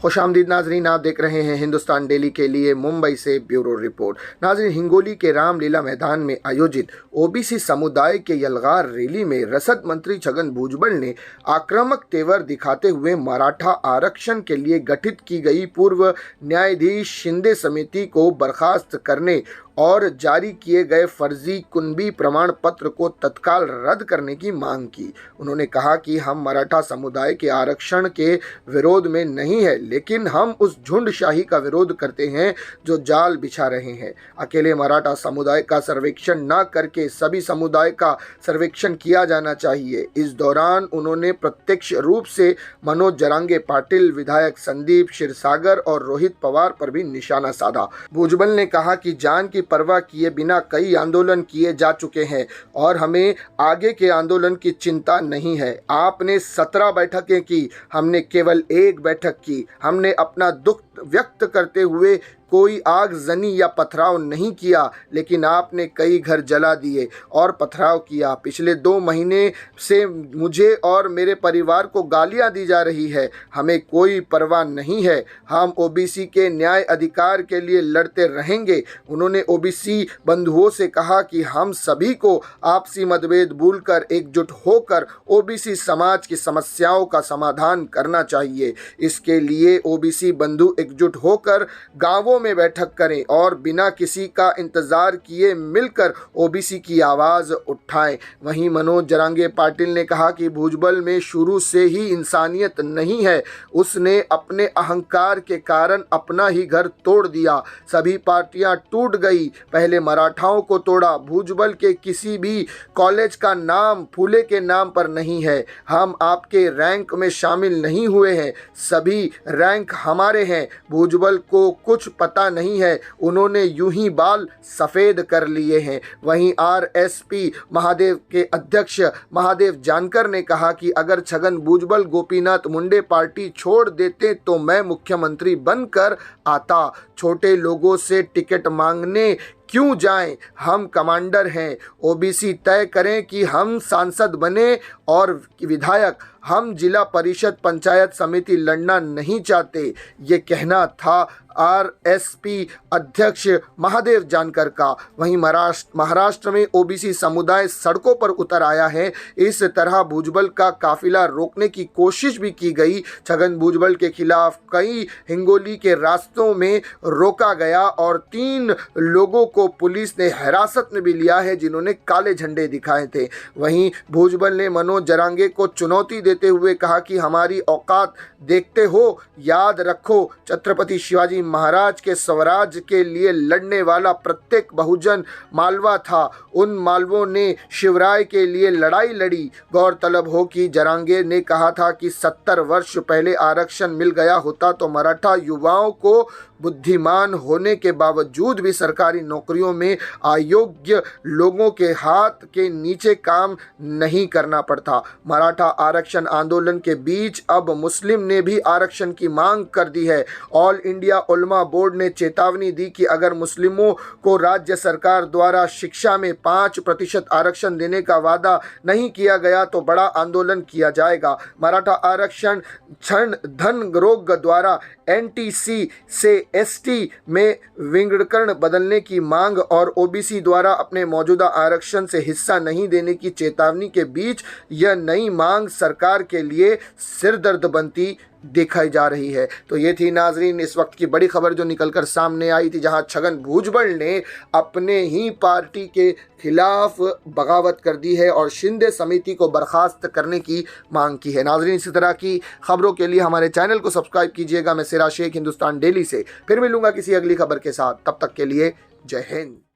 खुशामदीद नाजरीन, आप देख रहे हैं हिंदुस्तान डेली के लिए मुंबई से ब्यूरो रिपोर्ट। नाजरीन, हिंगोली के रामलीला मैदान में आयोजित ओबीसी समुदाय के यलगार रैली में रसद मंत्री छगन भुजबल ने आक्रामक तेवर दिखाते हुए मराठा आरक्षण के लिए गठित की गई पूर्व न्यायाधीश शिंदे समिति को बर्खास्त करने और जारी किए गए फर्जी कुनबी प्रमाण पत्र को तत्काल रद्द करने की मांग की। उन्होंने कहा कि हम मराठा समुदाय के आरक्षण के विरोध में नहीं है, लेकिन हम उस झुंडशाही का विरोध करते हैं जो जाल बिछा रहे हैं। अकेले मराठा समुदाय का सर्वेक्षण न करके सभी समुदाय का सर्वेक्षण किया जाना चाहिए। इस दौरान उन्होंने प्रत्यक्ष रूप से मनोज जरांगे पाटिल, विधायक संदीप क्षीरसागर और रोहित पवार पर भी निशाना साधा। भुजबल ने कहा कि जान की परवाह किए बिना कई आंदोलन किए जा चुके हैं और हमें आगे के आंदोलन की चिंता नहीं है। आपने 17 बैठकें की, हमने केवल 1 बैठक की। हमने अपना दुख व्यक्त करते हुए कोई आगजनी या पथराव नहीं किया, लेकिन आपने कई घर जला दिए और पथराव किया। पिछले 2 महीने से मुझे और मेरे परिवार को गालियां दी जा रही है। हमें कोई परवाह नहीं है। हम ओबीसी के न्याय अधिकार के लिए लड़ते रहेंगे। उन्होंने ओबीसी बंधुओं से कहा कि हम सभी को आपसी मतभेद भूलकर एकजुट होकर ओबीसी समाज की समस्याओं का समाधान करना चाहिए। इसके लिए ओबीसी बंधु एकजुट होकर गांवों में बैठक करें और बिना किसी का इंतजार किए मिलकर ओबीसी की आवाज उठाएं। वहीं मनोज जरांगे पाटिल ने कहा कि भुजबल में शुरू से ही इंसानियत नहीं है। उसने अपने अहंकार के कारण अपना ही घर तोड़ दिया। सभी पार्टियां टूट गई। पहले मराठाओं को तोड़ा। भुजबल के किसी भी कॉलेज का नाम फूले के नाम पर नहीं है। हम आपके रैंक में शामिल नहीं हुए हैं। सभी रैंक हमारे हैं। भुजबल को कुछ पता नहीं है। उन्होंने यूं ही बाल सफ़ेद कर लिए हैं। वहीं आरएसपी महादेव के अध्यक्ष महादेव जानकर ने कहा कि अगर छगन भुजबल गोपीनाथ मुंडे पार्टी छोड़ देते तो मैं मुख्यमंत्री बनकर आता। छोटे लोगों से टिकट मांगने क्यों जाएं? हम कमांडर हैं। ओबीसी तय करें कि हम सांसद बने और विधायक। हम जिला परिषद पंचायत समिति लड़ना नहीं चाहते। ये कहना था आरएसपी अध्यक्ष महादेव जानकर का। वहीं महाराष्ट्र में ओबीसी समुदाय सड़कों पर उतर आया है। इस तरह भुजबल का काफिला रोकने की कोशिश भी की गई। छगन भुजबल के खिलाफ कई हिंगोली के रास्तों में रोका गया और 3 लोगों को पुलिस ने हिरासत में भी लिया है, जिन्होंने काले झंडे दिखाए थे। वहीं भुजबल ने मनोज जरांगे को चुनौती देते हुए कहा कि हमारी औकात देखते हो, याद रखो छत्रपति शिवाजी महाराज के स्वराज के लिए लड़ने वाला प्रत्येक बहुजन मालवा था। उन मालवों ने शिवराय के लिए लड़ाई लड़ी। गौरतलब हो कि जरांगे ने कहा था कि 70 वर्ष पहले आरक्षण मिल गया होता तो मराठा युवाओं को बुद्धिमान होने के बावजूद भी सरकारी नौकरियों में अयोग्य लोगों के हाथ के नीचे काम नहीं करना पड़ता। मराठा आरक्षण आंदोलन के बीच अब मुस्लिम ने भी आरक्षण की मांग कर दी है। ऑल इंडिया उलमा बोर्ड ने चेतावनी दी कि अगर मुस्लिमों को राज्य सरकार द्वारा शिक्षा में 5% आरक्षण देने का वादा नहीं किया गया तो बड़ा आंदोलन किया जाएगा। मराठा आरक्षण क्षण धन रोग द्वारा एनटीसी से एसटी में विंगडकरण बदलने की मांग और ओबीसी द्वारा अपने मौजूदा आरक्षण से हिस्सा नहीं देने की चेतावनी के बीच यह नई मांग सरकार के लिए सिरदर्द बनती दिखाई जा रही है। तो ये थी नाजरीन इस वक्त की बड़ी खबर जो निकलकर सामने आई थी, जहां छगन भुजबल ने अपने ही पार्टी के खिलाफ बगावत कर दी है और शिंदे समिति को बर्खास्त करने की मांग की है। नाजरीन, इसी तरह की खबरों के लिए हमारे चैनल को सब्सक्राइब कीजिएगा। मैं सिरा शेख, हिंदुस्तान डेली से फिर मिलूंगा किसी अगली खबर के साथ। तब तक के लिए जय हिंद।